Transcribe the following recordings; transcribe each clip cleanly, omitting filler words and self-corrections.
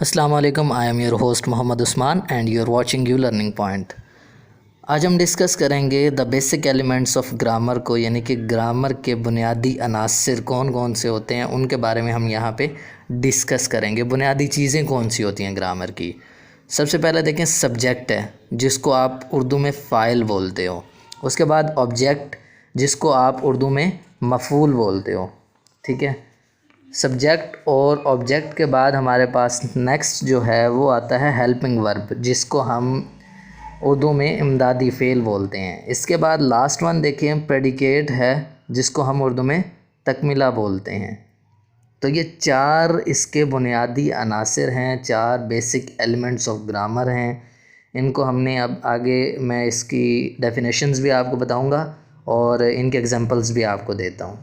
अस्सलाम वालेकुम, I am your host Mohammad Usman and you are watching you learning point. आज हम डिस्कस करेंगे the basic elements of grammar को, यानी कि ग्रामर के बुनियादी अनासर कौन कौन से होते हैं उनके बारे में हम यहाँ पे डिस्कस करेंगे। बुनियादी चीज़ें कौन सी होती हैं ग्रामर की। सबसे पहले देखें, सब्जेक्ट है जिसको आप उर्दू में फ़ाइल बोलते हो। उसके बाद ऑब्जेक्ट जिसको आप उर्दू में मफ़ूल बोलते हो। ठीक है, सब्जेक्ट और ऑब्जेक्ट के बाद हमारे पास नेक्स्ट जो है वो आता है हेल्पिंग वर्ब, जिसको हम उर्दू में इमदादी फ़ेल बोलते हैं। इसके बाद लास्ट वन देखिए, प्रेडिकेट है जिसको हम उर्दू में तकमिला बोलते हैं। तो ये चार इसके बुनियादी अनासर हैं, चार बेसिक एलिमेंट्स ऑफ ग्रामर हैं। इनको हमने अब आगे मैं इसकी डेफिनेशंस भी आपको बताऊंगा और इनके एग्जांपल्स भी आपको देता हूँ।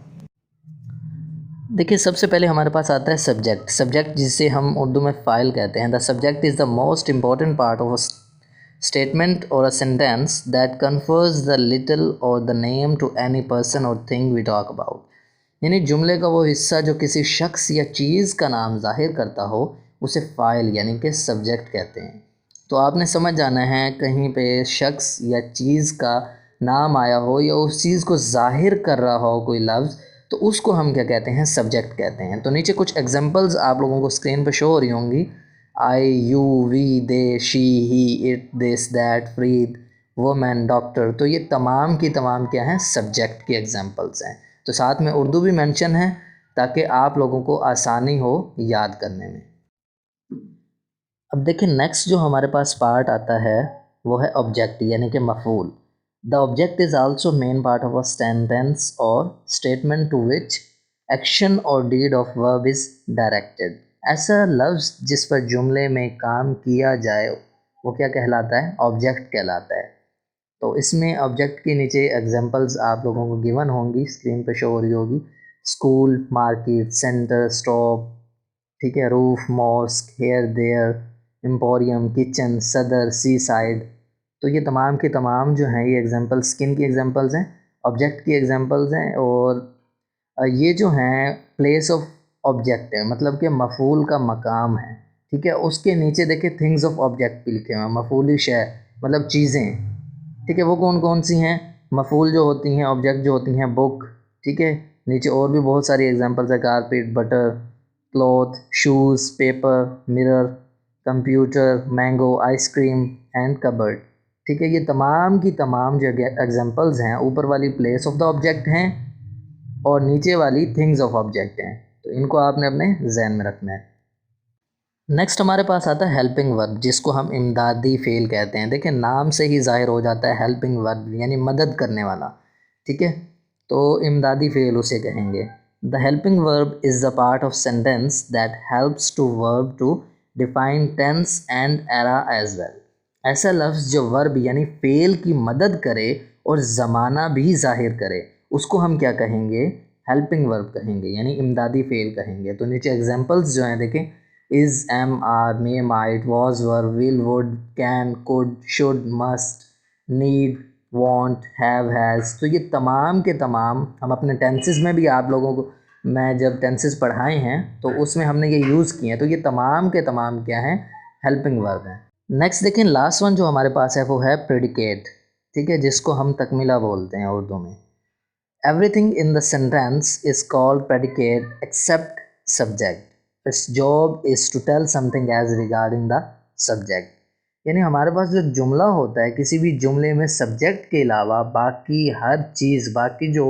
देखिए, सबसे पहले हमारे पास आता है सब्जेक्ट। सब्जेक्ट जिसे हम उर्दू में फ़ाइल कहते हैं। The subject is the most important part of a statement or a sentence that confers the little or the name to any person or thing we talk about. यानी जुमले का वो हिस्सा जो किसी शख्स या चीज़ का नाम ज़ाहिर करता हो उसे फ़ाइल यानी कि सब्जेक्ट कहते हैं। तो आपने समझ जाना है, कहीं पे शख्स या चीज़ का नाम आया हो या उस चीज़ को ज़ाहिर कर रहा हो कोई लफ्ज़, तो उसको हम क्या कहते हैं, सब्जेक्ट कहते हैं। तो नीचे कुछ एग्जांपल्स आप लोगों को स्क्रीन पर शो हो रही होंगी। I, you, we, they, she, he, it, this, that, Fareed, women, doctor. तो ये तमाम की तमाम क्या हैं, सब्जेक्ट की एग्जांपल्स हैं। तो साथ में उर्दू भी मेंशन है ताकि आप लोगों को आसानी हो याद करने में। अब देखिए, नेक्स्ट जो हमारे पास पार्ट आता है वो है ऑब्जेक्ट यानी कि मफूल। The object is also main part of a sentence or statement to which action or deed of verb is directed. ऐसा लफ्ज़ जिस पर जुमले में काम किया जाए वो क्या कहलाता है, ऑब्जेक्ट कहलाता है। तो इसमें ऑब्जेक्ट के नीचे एग्जांपल्स आप लोगों को गिवन होंगी, स्क्रीन पे शो हो रही होगी। स्कूल, मार्केट, सेंटर, स्टॉप, ठीक है, roof, mosque, here, there, emporium, kitchen, Saddar, C side. तो ये तमाम के तमाम जो हैं ये एग्जांपल्स किन की एग्जांपल्स हैं, ऑब्जेक्ट की एग्जांपल्स हैं। और ये जो हैं प्लेस ऑफ ऑब्जेक्ट है, मतलब कि मफूल का मकाम है। ठीक है, उसके नीचे देखिए थिंग्स ऑफ ऑब्जेक्ट भी लिखे हुए हैं। मफूली शय मतलब चीज़ें। ठीक है, वो कौन कौन सी हैं, मफूल जो होती हैं, ऑब्जेक्ट जो होती हैं, बुक। ठीक है, नीचे और भी बहुत सारी एग्जांपल्स है, carpet, butter, cloth, shoes, paper, mirror, computer, mango, ice cream and cupboard. ठीक है, ये तमाम की तमाम जो एग्जांपल्स हैं ऊपर वाली प्लेस ऑफ द ऑब्जेक्ट हैं और नीचे वाली थिंग्स ऑफ ऑब्जेक्ट हैं। तो इनको आपने अपने जहन में रखना है। नेक्स्ट हमारे पास आता है हेल्पिंग वर्ब, जिसको हम इमदादी फ़ेल कहते हैं। देखिए, नाम से ही ज़ाहिर हो जाता है हेल्पिंग वर्ब यानी मदद करने वाला। ठीक है, तो इमदादी फ़ेल उसे कहेंगे। The helping verb is the part of sentence that helps to verb to define tense and era as well. ऐसा लफ्ज़ जो वर्ब यानी फ़ेल की मदद करे और ज़माना भी ज़ाहिर करे उसको हम क्या कहेंगे, हेल्पिंग वर्ब कहेंगे, यानी इमदादी फ़ेल कहेंगे। तो नीचे एग्जांपल्स जो हैं देखें, is, am, are, may, might, was, were, will, would, can, could, should, must, need, want, have, has। तो ये तमाम के तमाम हम अपने टेंसेस में भी आप लोगों को, मैं जब टेंसेस पढ़ाए हैं तो उसमें हमने ये यूज़ किए हैं। तो ये तमाम के तमाम क्या हैं, हेल्पिंग वर्ब हैं। नेक्स्ट देखें, लास्ट वन जो हमारे पास है वो है प्रेडिकेट। ठीक है, जिसको हम तकमीला बोलते हैं उर्दू में। Everything in the sentence is called predicate except subject. Its job is to tell something as regarding the subject. यानी हमारे पास जो जुमला होता है, किसी भी जुमले में सब्जेक्ट के अलावा बाकी हर चीज़, बाकी जो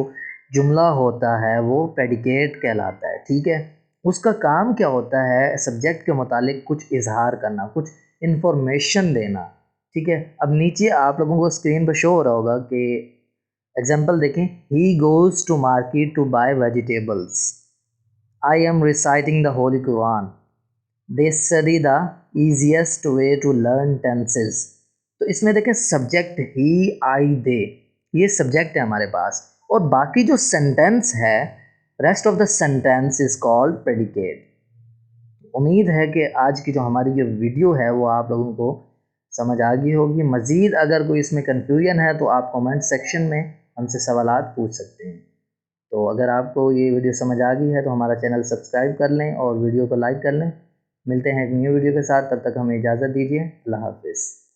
जुमला होता है वो प्रेडिकेट कहलाता है। ठीक है, उसका काम क्या होता है, सब्जेक्ट के मुतालिक कुछ इजहार करना, कुछ इन्फॉर्मेशन देना। ठीक है, अब नीचे आप लोगों को स्क्रीन पर शो हो रहा होगा कि एग्जाम्पल देखें, he goes to market to buy vegetables, I am reciting the holy Quran, they study the easiest way to learn tenses. तो इसमें देखें सब्जेक्ट ही, आई, दे, ये सब्जेक्ट है हमारे पास, और बाकी जो सेंटेंस है, rest of the sentence is called predicate. उम्मीद है कि आज की जो हमारी ये वीडियो है वो आप लोगों को समझ आ गई होगी। मज़ीद अगर कोई इसमें कन्फ्यूजन है तो आप कमेंट सेक्शन में हमसे सवालात पूछ सकते हैं। तो अगर आपको ये वीडियो समझ आ गई है तो हमारा चैनल सब्सक्राइब कर लें और वीडियो को लाइक कर लें। ملتے ہیں ایک نیو ویڈیو کے ساتھ، تب تک ہمیں اجازت دیجیے، اللہ حافظ۔